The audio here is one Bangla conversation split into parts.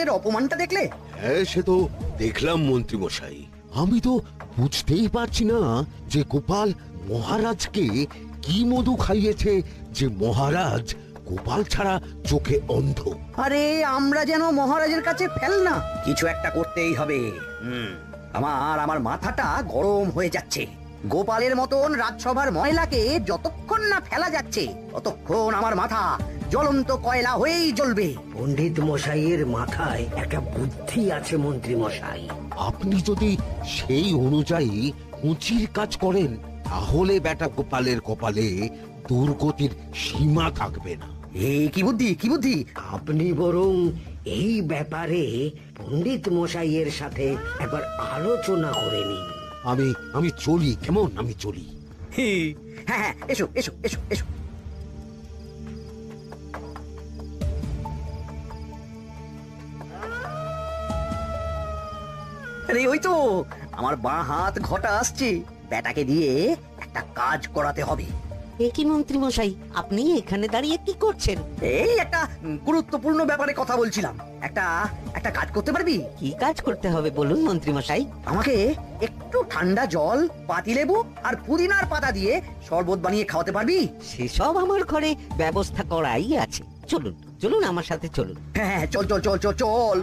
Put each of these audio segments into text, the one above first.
মহারাজের অপমানটা দেখলে? হ্যাঁ, সে তো দেখলাম মন্ত্রী মশাই। আমি তো বুঝতেই পারছি না যে গোপাল মহারাজকে কি মধু খাইয়েছে যে মহারাজ গোপাল ছাড়া চোখে অন্ধ। আরে আমরা যেন মহারাজের কাছে ফেল না, কিছু একটা করতেই হবে। আমার মাথাটা গরম হয়ে যাচ্ছে। গোপালের মতন রাজসভার ময়লাকে যতক্ষণ না ফেলা যাচ্ছে ততক্ষণ আমার মাথা জ্বলন্ত কয়লা হয়েই জ্বলবে। পণ্ডিত মশাইয়ের মাথায় একটা বুদ্ধি আছে মন্ত্রী মশাই। আপনি যদি সেই অনুযায়ী উচির কাজ করেন তাহলে বেটা গোপালের কপালে দুর্গতির সীমা থাকবে না। এই কি বুদ্ধি, কি বুদ্ধি? আপনি বরং এই ব্যাপারে পণ্ডিত মশাইয়ের সাথে একবার আলোচনা করে নিন। আমি চলি, কেমন? আমি চলি। হ্যাঁ হ্যাঁ, এসো এসো এসো এসো। আরে ওই তো আমার বাঁ হাত ঘটা আসছে, বেটাকে দিয়ে একটা কাজ করাতে হবে। এ কি মন্ত্রী মশাই, আপনি এখানে দাঁড়িয়ে কি করছেন? এই একটা গুরুত্বপূর্ণ ব্যাপারে কথা বলছিলাম। একটা একটা কাজ করতে পারবি? কি কাজ করতে হবে বলুন মন্ত্রী মশাই। আমাকে একটু ঠান্ডা জল, পাতিলেবু আর পুদিনার পাতা দিয়ে শরবত বানিয়ে খাওয়াতে পারবি? সেসব আমার ঘরে ব্যবস্থা করাই আছে। চলুন চলুন আমার সাথে চলুন। হ্যাঁ, চল চল চল চল চল।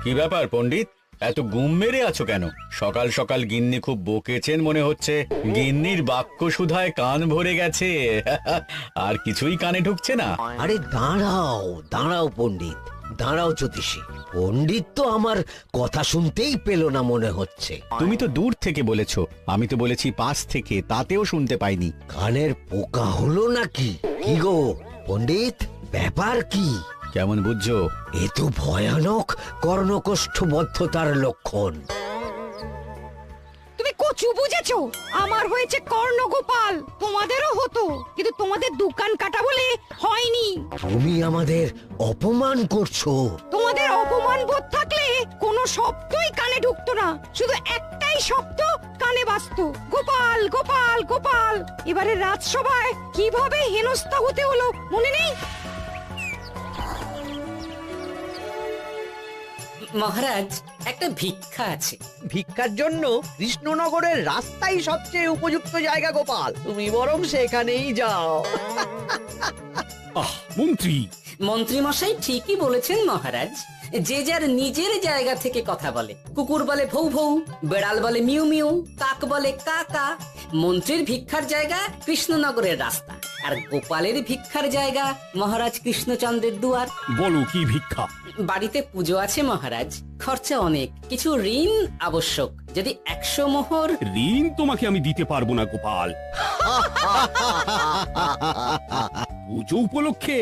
কি ব্যাপার পণ্ডিত, এত গুম মেরে আছো কেন? সকাল সকাল গিন্নি খুব বকেছেন মনে হচ্ছে। গিন্নির বাক্য সুধায় কান ভরে গেছে, আর কিছুই কানে ঢুকছে না। আরে দাঁড়াও দাঁড়াও পণ্ডিত, দাঁড়াও জ্যোতিষী। পণ্ডিত তো আমার কথা শুনতেই পেল না মনে হচ্ছে। তুমি তো দূর থেকে বলেছো, আমি তো বলেছি পাশ থেকে, তাতেও শুনতে পাইনি। কানের পোকা হলো নাকি? কি গো পণ্ডিত, ব্যাপার কি? কেমন বুঝছো? এ তো ভয়ানক কর্ণকোষ্ঠবদ্ধতার লক্ষণ। তুমি কচু বুঝেছো? আমার হয়েছে কর্ণগোপাল, তোমাদেরও হতো, কিন্তু তোমাদের দোকান কাটা বলে হয়নি। তুমি আমাদের অপমান করছো। তোমাদের অপমান বোধ থাকলে কোনো শব্দই কানে ঢুকতো না, শুধু একটাই শব্দ কানে বাজতো, গোপাল গোপাল গোপাল। এবারে রাজসভায় কিভাবে হেনস্থা হতে হলো মনে নেই? মহারাজ, একটা ভিক্ষা আছে। ভিক্ষার জন্য কৃষ্ণনগরের রাস্তাই সবচেয়ে উপযুক্ত জায়গা গোপাল, তুমি বরং সেখানেই যাও। মন্ত্রী মন্ত্রী মশাই ঠিকই বলেছেন মহারাজ। যে যার নিজের জায়গা থেকে কথা বলে। কুকুর বলে ভৌ ভৌ, বেড়াল বলে মিউ মিউ, কাক বলে কা কা। মন্ত্রীর ভিক্ষার জায়গা কৃষ্ণনগরের রাস্তা, আর গোপালের ভিক্ষার জায়গা মহারাজ কৃষ্ণচন্দ্রের দুয়ার। বলো কি ভিক্ষা? বাড়িতে পুজো আছে মহারাজ, খরচা অনেক, কিছু ঋণ আবশ্যক। যদি 100 মোহর। ঋণ তোমাকে আমি দিতে পারবো না গোপাল। পুজো উপলক্ষে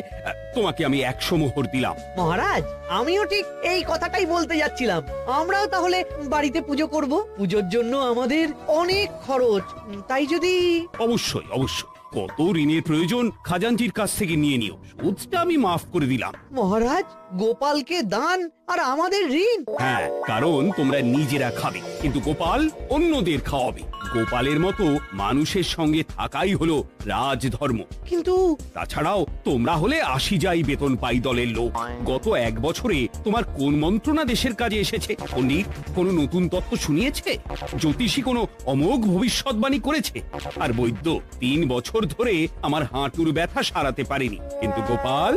তোমাকে আমি 100 মোহর দিলাম। মহারাজ, আমিও ঠিক এই কথাটাই বলতে যাচ্ছিলাম। আমরাও তাহলে বাড়িতে পুজো করব। পুজোর জন্য আমাদের অনেক খরচ, তাই যদি... অবশ্যই অবশ্যই, কত ঋণের প্রয়োজন খাজানজির কাছ থেকে নিয়ে নিও, সুদটা আমি মাফ করে দিলাম। মহারাজ, গোপালকে দান আর আমাদের ঋণ? হ্যাঁ, কারণ তোমরা নিজেরা খাবে, কিন্তু গোপাল অন্যদের খাওয়াবে। গোপালের মতো মানুষের সঙ্গে থাকাই হলো রাজধর্ম। কিন্তু তাছাড়াও তোমরা হলে 80 যাই বেতন পাই দলের লোক। গত 1 বছরে তোমার কোন মন্ত্রণা দেশের কাজে এসেছে? পণ্ডিত কোন নতুন তত্ত্ব শুনিয়েছে? জ্যোতিষী কোনো অমোঘ ভবিষ্যৎবাণী করেছে? আর বৈদ্য 3 বছর ধরে আমার হাঁটুর ব্যথা সারাতে পারেনি। কিন্তু গোপাল,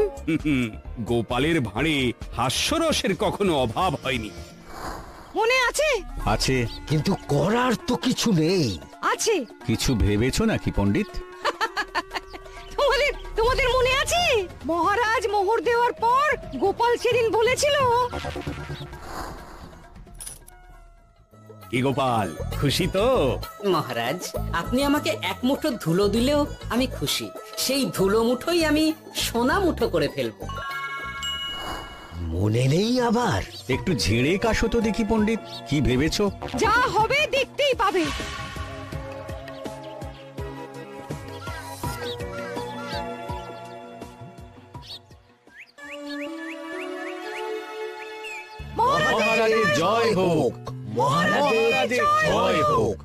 গোপালের ভাঁড়ে হাস্যরসের কখনো অভাব হয়নি। মনে আছে? আছে। কিন্তু করার তো কিছু নেই। আছে। কিছু ভেবেছো নাকি পণ্ডিত? তোমাদের মনে আছে মহারাজ মোহর দেওয়ার পর গোপাল সেদিন বলেছিল, কি গোপাল, খুশি তো? মহারাজ, আপনি আমাকে 1 মুঠো ধুলো দিলেও আমি খুশি। সেই ধুলো মুঠোই আমি সোনা মুঠো করে ফেলবো। মনে নেই আবার? একটু ঝেড়ে কাশো তো দেখি পণ্ডিত, কি ভেবেছো? যা হবে দেখতেই পাবে। জয় হোক, মহারাজের জয় হোক।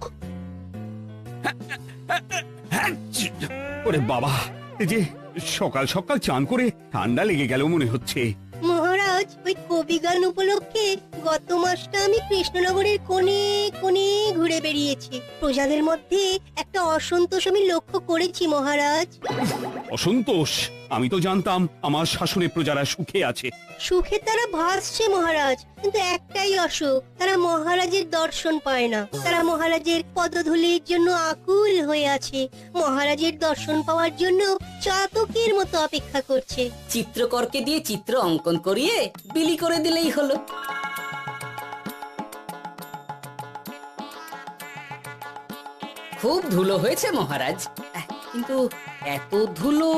ওরে বাবা, এই যে সকাল সকাল চান করে ঠান্ডা লেগে গেল মনে হচ্ছে। মহারাজ, ওই কবি গান উপলক্ষে গত মাসটা আমি কৃষ্ণনগরের কোণে কোণে ঘুরে বেরিয়েছি। প্রজাদের মধ্যে একটা অসন্তোষ আমি লক্ষ্য করেছি মহারাজ। অসন্তোষ? আমি তো জানতাম আমার শাসনে প্রজারা সুখে আছে। সুখে তারা ভাসছে মহারাজ, কিন্তু একটাই অসুখ, তারা মহারাজের দর্শন পায় না। তারা মহারাজের পদধূলির জন্য আকুল হয়ে আছে, মহারাজের দর্শন পাওয়ার জন্য চাতকের মতো অপেক্ষা করছে। চিত্রকরকে দিয়ে চিত্র অঙ্কন করিয়ে বিলি করে দিলেই হলো। খুব ধুলো হয়েছে মহারাজ, কিন্তু এত ধুলো।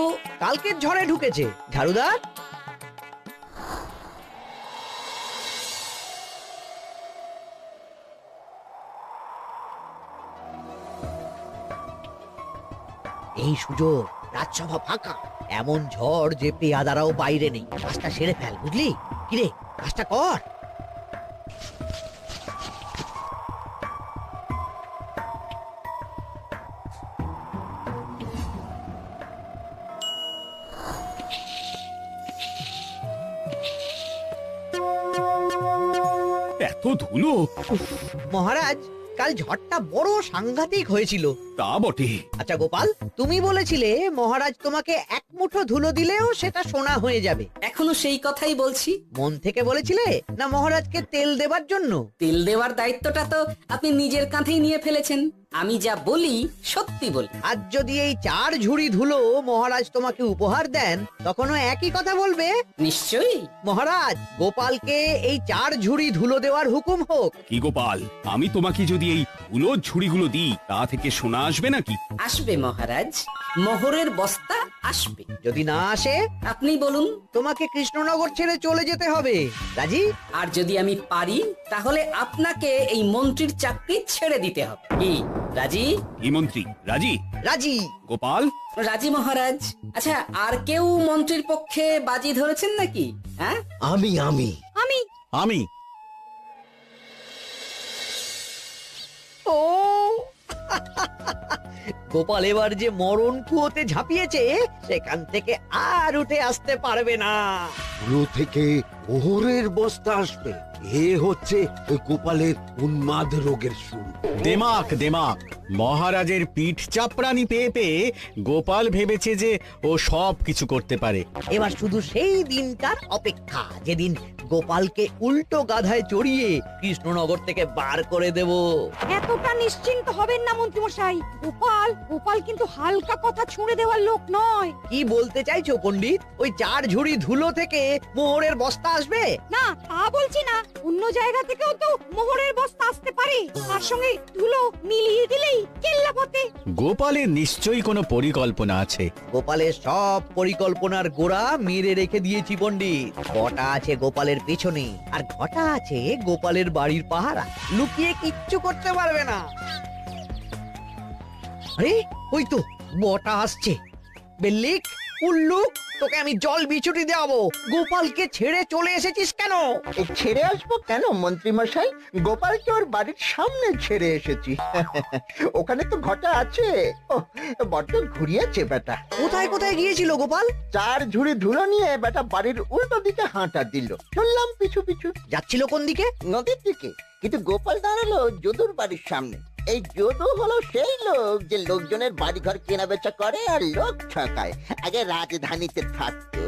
কালকের ঝড়ে ঢুকেছে। ঝাড়ুদার, এই সুযোগ, রাজসভা ফাঁকা, এমন ঝড় যে পেয়াদারাও বাইরে নেই। কাজটা সেরে ফেল, বুঝলি? কিরে, কাজটা কর। এত ধুলো! উফ, মহারাজ, কাল ঝড়টা বড় সাংঘাতিক হয়েছিল। তা বটে। আচ্ছা গোপাল, তুমি বলেছিলে মহারাজ তোমাকে এক মুঠো ধুলো দিলেও সেটা সোনা হয়ে যাবে। এখনো সেই কথাই বলছি। মন থেকে বলেছিলে, না মহারাজকে তেল দেবার জন্য? তেল দেওয়ার দায়িত্বটা তো আপনি নিজের কাঁধেই নিয়ে ফেলেছেন। আমি যা বলি সত্যি বলি। আজ যদি এই 4 ঝুড়ি ধুলো মহারাজ তোমাকে উপহার দেন, তখনও একই কথা বলবে? নিশ্চয়ই। মহারাজ, গোপালকে এই 4 ঝুড়ি ধুলো দেওয়ার হুকুম হোক। কি গোপাল, আমি তোমাকে যদি এই ধুলোর ঝুড়িগুলো দিই, তা থেকে সোনা আসবে নাকি? আসবে মহারাজ, মোহরের বস্তা আসবে। যদি না আসে, আপনি বলুন। তোমাকে কৃষ্ণনগর ছেড়ে চলে যেতে হবে। রাজি? আর যদি আমি পারি, তাহলে আপনাকে এই মন্ত্রীর চাকরি ছেড়ে দিতে হবে। কি রাজি? কি মন্ত্রী, রাজি? রাজি। গোপাল? রাজি মহারাজ। আচ্ছা, আর কেউ মন্ত্রীর পক্ষে বাজি ধরেছেন নাকি? হ্যাঁ, আমি আমি আমি ও গোপাল এবার যে মরণ কুয়োতে ঝাঁপিয়েছে, সেখান থেকে আর উঠে আসতে পারবে না। পুরো থেকে মোহরের বস্তা আসবে। এ হচ্ছে ওই গোপালের উন্মাদ রোগের শুরু। দেমাক দেমাক, মহারাজের পিঠ চাপড়ানি পেয়ে পেয়ে গোপাল ভেবেছে যে ও সব কিছু করতে পারে। এবার শুধু সেই দিনটার অপেক্ষা, যেদিন গোপালকে উল্টো গাধায় চড়িয়ে কৃষ্ণনগর থেকে বার করে দেব। এতটা নিশ্চিন্ত হবেন না মন্ত্রীমশাই। গোপাল কিন্তু হালকা কথা ছুঁড়ে দেওয়ার লোক নয়। কি বলতে চাইছো পণ্ডিত? ওই 4 ঝুড়ি ধুলো থেকে মোহরের বস্তা আসবে? না, তা বলছি না। অন্য জায়গা থেকেও তো মোহরের বস্তা আসতে পারে। তার সঙ্গে ধুলো মিলিয়ে দিলেই কেল্লাপথে। গোপালের নিশ্চয়ই কোনো পরিকল্পনা আছে। গোপালের সব পরিকল্পনার গোড়া মেরে রেখে দিয়েছি পণ্ডিত। ঘটা আছে গোপালের পেছনে, আর ঘটা আছে গোপালের বাড়ির পাহারা। লুকিয়ে কিচ্ছু করতে পারবে না। আরে ওই তো বটা আসছে। বেল্লিক, উল্লুক, তোকে আমি জল বিছুটি দেওয়াবো। গোপালকে ছেড়ে চলে এসেছিস কেন? ছেড়ে আসবো কেন মন্ত্রী মশাই? গোপালকে ওর বাড়ির সামনে ছেড়ে এসেছি। ওখানে তো ঘটা আছে। বড্ড ঘুরিয়েছে বেটা। কোথায় কোথায় গিয়েছিল গোপাল? 4 ঝুড়ি ধুলো নিয়ে বেটা বাড়ির উল্টো দিকে হাঁটা দিল। চললাম পিছু পিছু। যাচ্ছিল কোন দিকে? নদীর দিকে। কিন্তু গোপাল দাঁড়ালো যদুর বাড়ির সামনে। এই যদু হলো সেই লোক যে লোকজনের বাড়িঘর কেনা বেচা করে আর লোক ঠকায়। আগে রাজধানীতে থাকতো।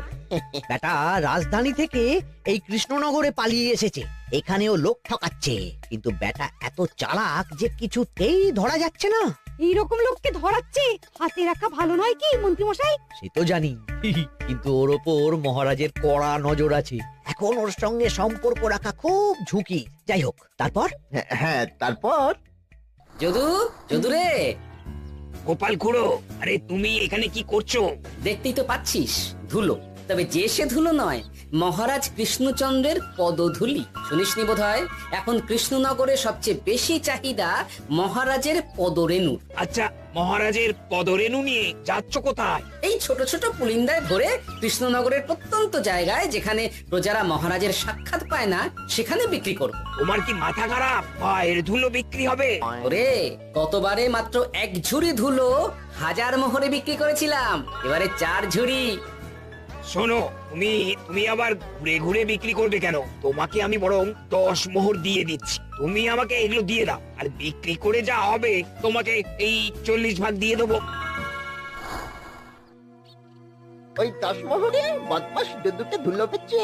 বেটা রাজধানী থেকে এই কৃষ্ণনগরে পালিয়ে এসেছে, এখানেও লোক ঠকাচ্ছে। কিন্তু বেটা এত চালাক যে কিছুতেই ধরা যাচ্ছে না। এইরকম লোককে ধরাচ্ছে হাতে রাখা ভালো নয় কি মন্ত্রীমশাই? সে তো জানি, কিন্তু ওর ওপর মহারাজের কড়া নজর আছে। এখন ওর সঙ্গে সম্পর্ক রাখা খুব ঝুঁকি। যাই হোক, তারপর? হ্যাঁ, তারপর যদু রে। গোপাল খুড়ো, আরে তুমি এখানে কি করছো? দেখতেই তো পাচ্ছিস ধুলো। তবে যে সে ধুলো নয়, মহারাজ কৃষ্ণচন্দ্রের পদধূলি। শুনিসনি বোধহয় এখন কৃষ্ণনগরে সবচেয়ে বেশি চাহিদা মহারাজের পদরেণু। আচ্ছা, মহারাজের পদরেণু নিয়ে যাচ্ছ কোথায়? এই ছোট ছোট পুলিন্দায় ভরে কৃষ্ণনগরের প্রত্যন্ত জায়গায় যেখানে প্রজারা মহারাজের সাক্ষাৎ পায় না সেখানে বিক্রি করব। তোমার কি মাথা খারাপ? পায়ের ধুলো বিক্রি হবে? ওরে, গতবারে মাত্র 1 ঝুড়ি ধুলো 1000 মোহরে বিক্রি করেছিলাম, এবারে 4 ঝুড়ি। শোনো, তুমি আবার ঘুরে ঘুরে বিক্রি করবে কেন? তোমাকে আমি বরং 10 মোহর দিয়ে দিচ্ছি, তুমি আমাকে এগুলো দিয়ে দাও, আর বিক্রি করে যা হবে তোমাকে এই 40 ভাগ দিয়ে দেবো। ওই 10 মোহরে বদমাস দুটো ধুলো পেঁচে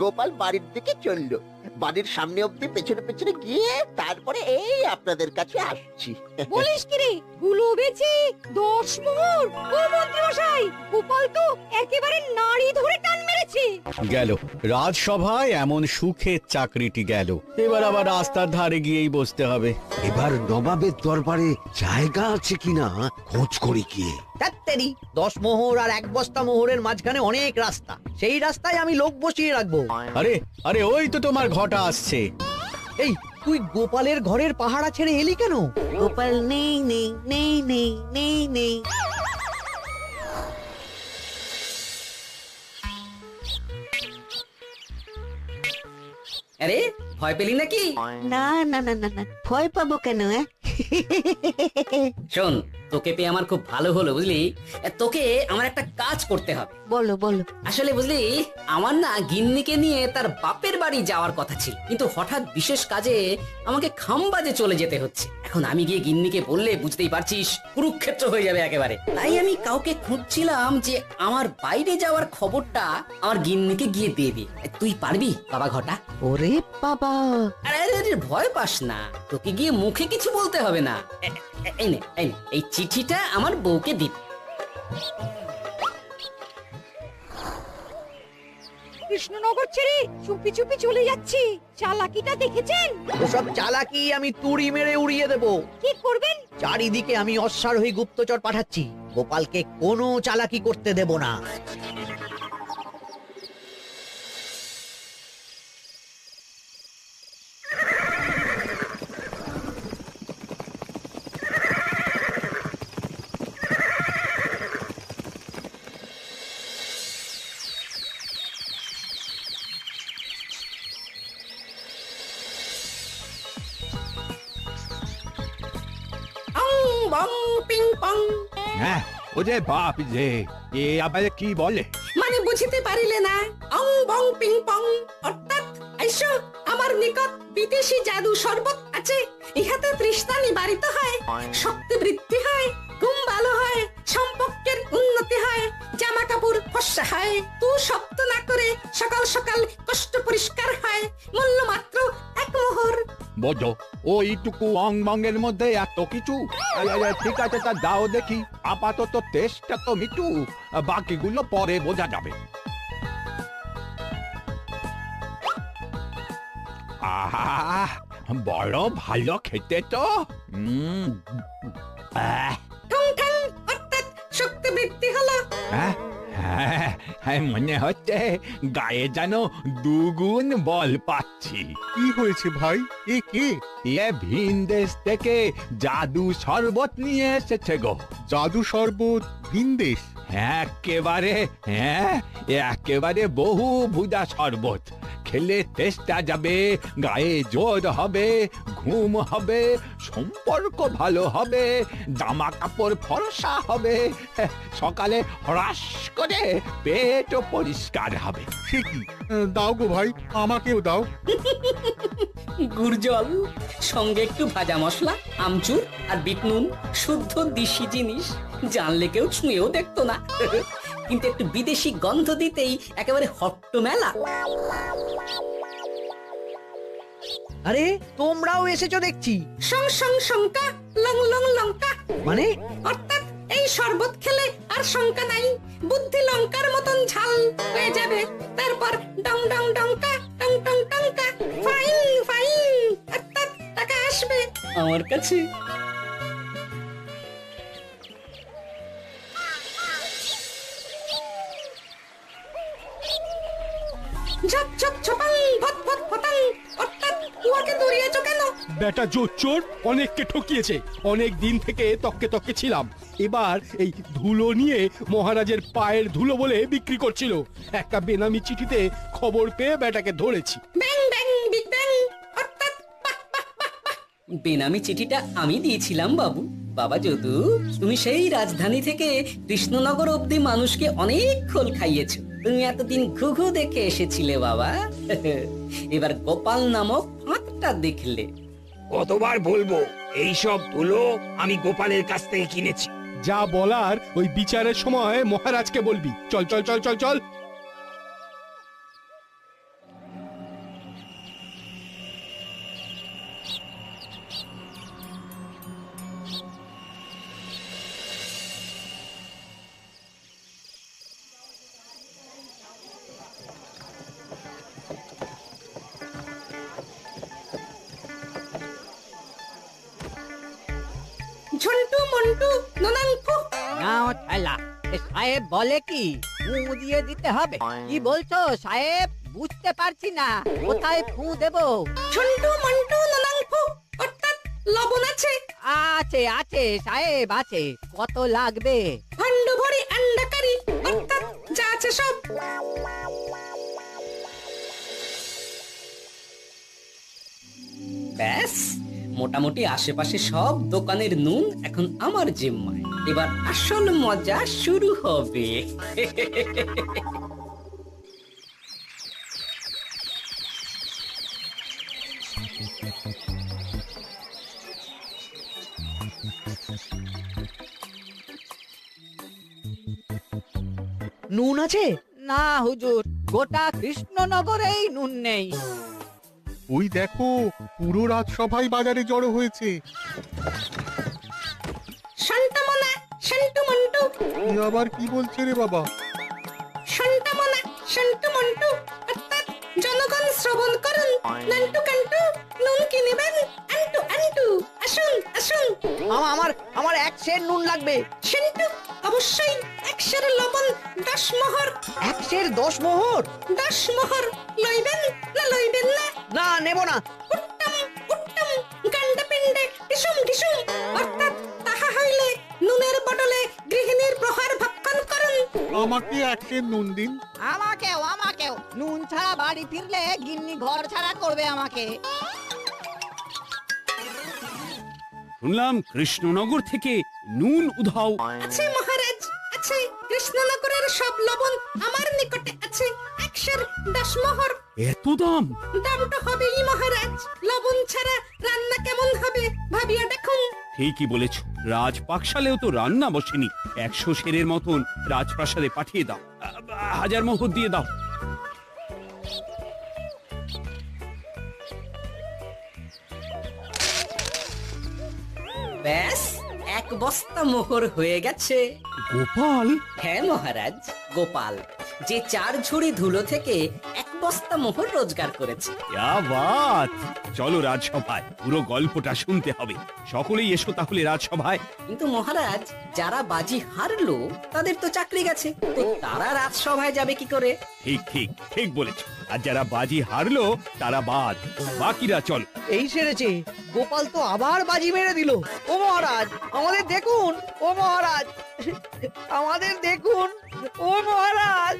গোপাল বাড়ির দিকে চললো। বাড়ির সামনে অব্দি পেছনে পেছনে গিয়ে তারপরে এই আপনাদের কাছে আসছি। বলিস কি রে, গুলো বেচে 10 মোহর? ও মন্ত্রী মশাই, গোপাল তো একেবারে নাড়ি ধরে টান মেরেছে। গেল রাজসভায় এমন সুখের চাকরিটি গেল, এবার আবার রাস্তার ধারে গিয়েই বসতে হবে। এবার নবাবের দরবারে জায়গা আছে কিনা খোঁজ করি গিয়ে। তাত্তেরি 10 মোহর আর 1 বস্তা মোহরের মাঝখানে অনেক রাস্তা, সেই রাস্তায় আমি লোক বসিয়ে রাখবো। আরে আরে, ওই তো তোমার ঘটা আসছে। এই, তুই গোপালের ঘরের পাহারা ছেড়ে এলি কেন? গোপাল নেই নেই নেই নেই নেই নেই। আরে, ভয় পেলি নাকি? না না না না না, ভয় পাবো কেন? শোন, তোকে পেয়ে আমার খুব ভালো হলো বুঝলি। তোকে আমার একটা কাজ করতে হবে। বলো বলো। আসলে বুঝলি, আমার না গিন্নিকে নিয়ে তার বাপের বাড়ি যাওয়ার কথা ছিল, কিন্তু হঠাৎ বিশেষ কাজে আমাকে খামবাজে চলে যেতে হচ্ছে। এখন আমি গিয়ে গিন্নিকে বললে বুঝতেই পারছিস কুরুক্ষেত্র হয়ে যাবে একেবারে। তাই আমি কাউকে খুঁজছিলাম যে আমার বাইরে যাওয়ার খবরটা আমার গিন্নিকে গিয়ে দেবে। তুই পারবি বাবা ঘটা? ওরে বাবা, আরে আরে আরে, ভয় পাস না, তোকে গিয়ে মুখে কিছু বলতে হবে না। এই নে, এই চিঠিটা আমার বউকে দিবি। কৃষ্ণনগর ছেড়ে চুপি চুপি চলে যাচ্ছি, চালাকিটা দেখেছেন? ওসব চালাকি আমি তুড়ি মেরে উড়িয়ে দেব। কি করবেন? চারিদিকে আমি অশ্বারোহী গুপ্তচর পাঠাচ্ছি, গোপালকে কোনো চালাকি করতে দেব না। বং পিং পং। হ্যাঁ, ওরে বাপ রে, এ আবার কি বলে? মানে বুঝতে পারিলে না? অং বং পিং পং অর্থাৎ আইসো আমার নিকট বিদেশি জাদু শরবত আছে, ইহাতে তৃষ্ণা নিবারিত হয়, শক্তি বৃদ্ধি হয়, ঘুম ভালো হয়, সম্পর্কের উন্নতি হয়, জামা কাপড় ফর্সা হয়, তু শব্দ না করে সকাল সকাল কষ্ট পরিষ্কার হয়, মূল্য মাত্র 1 মোহর। বোঝো, ওইটুকু অং বঙ্গের মধ্যে এত কিছু? ঠিক আছে, তা দাও দেখি, আপাতত টেস্টটা তো মিটু, বাকিগুলো পরে বোঝা যাবে। আহা, বড় ভালো খেতে তো। ঠং ঠং অর্থাৎ শক্তি বৃদ্ধি হলো। হ্যাঁ, মনে হচ্ছে গায়ে যেন 2 গুণ বল পাচ্ছি। কি হয়েছে ভাই? এ কে? এ ভিন দেশ থেকে জাদু শরবত নিয়ে এসেছে গো। জাদু শরবত? ভিনদেশ? একেবারে বহু ভুজা শরবত। খেলে তেষ্টা যাবে, গায়ে জোর হবে, ঘুম হবে, সম্পর্ক ভালো হবে, জামা কাপড় ফর্সা হবে, সকালে হ্রাস করে পেটও পরিষ্কার হবে। সে কি? দাও গো ভাই, আমাকেও দাও। গুড় জল, সঙ্গে একটু ভাজা মশলা, আমচুর আর বিট নুন, শুদ্ধ দেশি জিনিস, জানলে কেউ ছুঁয়েও দেখতো না। কিন্তু একটু বিদেশি গন্ধ দিতেই একেবারে হট্ট মেলা। আরে, তোমরাও এসেছো দেখছি। সং সং শঙ্কা, লং লং লঙ্কা। মানে? অর্থাৎ এই শরবত খেলে আর শঙ্কা নাই, বুদ্ধি লঙ্কার মতন ঝাল হয়ে যাবে। তারপর ডং ডং ডঙ্কা, টং টং টঙ্কা, ফাইন ফাইন, অর্থাৎ টাকা আসবে আমার কাছে। ঝপ ঝপ ছপাল ভত ভত ফতাল অর্থাৎ উহাকে দৌড়িয়েছো কেন? বেটা জোচ্চোর অনেককে ঠকিয়েছে। অনেক দিন থেকে তককে তককে ছিলাম। এবার এই ধুলো নিয়ে মহারাজের পায়ের ধুলো বলে বিক্রি করছিল। একটা বেনামি চিঠিতে খবর পেয়ে বেটাকে ধরেছি। ব্যাং ব্যাং বিগ ব্যাং অর্থাৎ বেনামি চিঠিটা আমি দিয়েছিলাম বাবু। বাবা যদু, তুমি সেই রাজধানী থেকে কৃষ্ণনগর অবধি মানুষকে অনেক খোল খাইয়েছো। তুমি এতদিন ঘুঘু দেখে এসেছিলে বাবা, এবার গোপাল নামক ফাঁদটা দেখলে। কতবার বলবো এইসব ধুলো আমি গোপালের কাছ থেকে কিনেছি। যা বলার ওই বিচারের সময় মহারাজকে বলবি। চল চল চল চল চল। ঝন্টু মন্টু ননাঙ্কু। নাও ঠেলা। সাহেব বলে কি ফু দিয়ে দিতে হবে? কি বলছো সাহেব? বুঝতে পারছি না, কোথায় ফু দেব? ঝন্টু মন্টু ননাঙ্কু অর্থাৎ লবণ আছে? আছে আছে সাহেব আছে। কত লাগবে? ভান্ড ভরি আন্ডাকারি অর্থাৎ যা আছে সব। ব্যাস, মোটামুটি আশেপাশে সব দোকানের নুন এখন আমার জিম্মায়। এবার আসল মজা শুরু হবে। নুন আছে? না হুজুর, গোটা কৃষ্ণনগরেই নুন নেই। ওই দেখো, পুরো রাজসভাই বাজারে জড়ো হয়েছে। শান্তামনা শান্তু মন্টু। এ আবার কি বলছে রে বাবা? শান্তামনা শান্তু মন্টু অর্থাৎ জনগণ শ্রবণ করুন। নান্টু কান্টু নুন কি নেবেন? আন্টু আন্টু আসুন আসুন। আমার আমার এক সের নুন লাগবে। শান্তু অবশ্যই 1 সের লবণ 10 মোহর। এক সের 10 মোহর? 10 মোহর লইবেন না লইবেন না? না, নেব না। উত্তম উত্তম গান্ডা পিণ্ডে ডিসুম ডিসুম অর্থাৎ তাহা হইলে নুনের বদলে গৃহিণীর প্রহার ভক্ষণ করুন। আমাকে একটা নুন দিন। আমাকেও আমাকেও। নুন ছাড়া বাড়ি ফিরলে গিন্নি ঘর ছাড়া করবে আমাকে। শুনলাম কৃষ্ণনগর থেকে নুন উধাও। আছে মহারাজ আছে। কৃষ্ণনগরের সব লবণ আমার নিকটে আছে। 1 সের 10 মোহর। এত দাম? দাম তো হবেই মহারাজ। লবণ ছাড়া রান্না কেমন হবে ভাবিয়া দেখুন। ঠিকই বলেছ, রাজপাকশালেও তো রান্না বসেনি। 100 সেরের মতন রাজপ্রাসাদে পাঠিয়ে দাও। 1000 মোহর দিয়ে দাও। ব্যাস, 1 বস্তা মোহর হয়ে গেছে। গোপাল? হ্যাঁ মহারাজ, গোপাল যে 4 ঝুড়ি ধুলো থেকে 1 বস্তা মোহর রোজগার করেছে। ইয়া বাত! চলো রাজসভায়, পুরো গল্পটা শুনতে হবে। সকলেই এসো তাহলে রাজসভায়। কিন্তু মহারাজ, যারা বাজি হারলো তাদের তো চাকরি গেছে, তো তারা রাজসভায় যাবে কি করে? ঠিক ঠিক ঠিক বলেছ। আর যারা বাজি হারলো তারা বাদ, বাকিরা চল। এই সেরেছে, গোপাল তো আবার বাজি মেরে দিল। ও মহারাজ, আমাদের দেখুন। ও মহারাজ, আমাদের দেখুন। ও মহারাজ।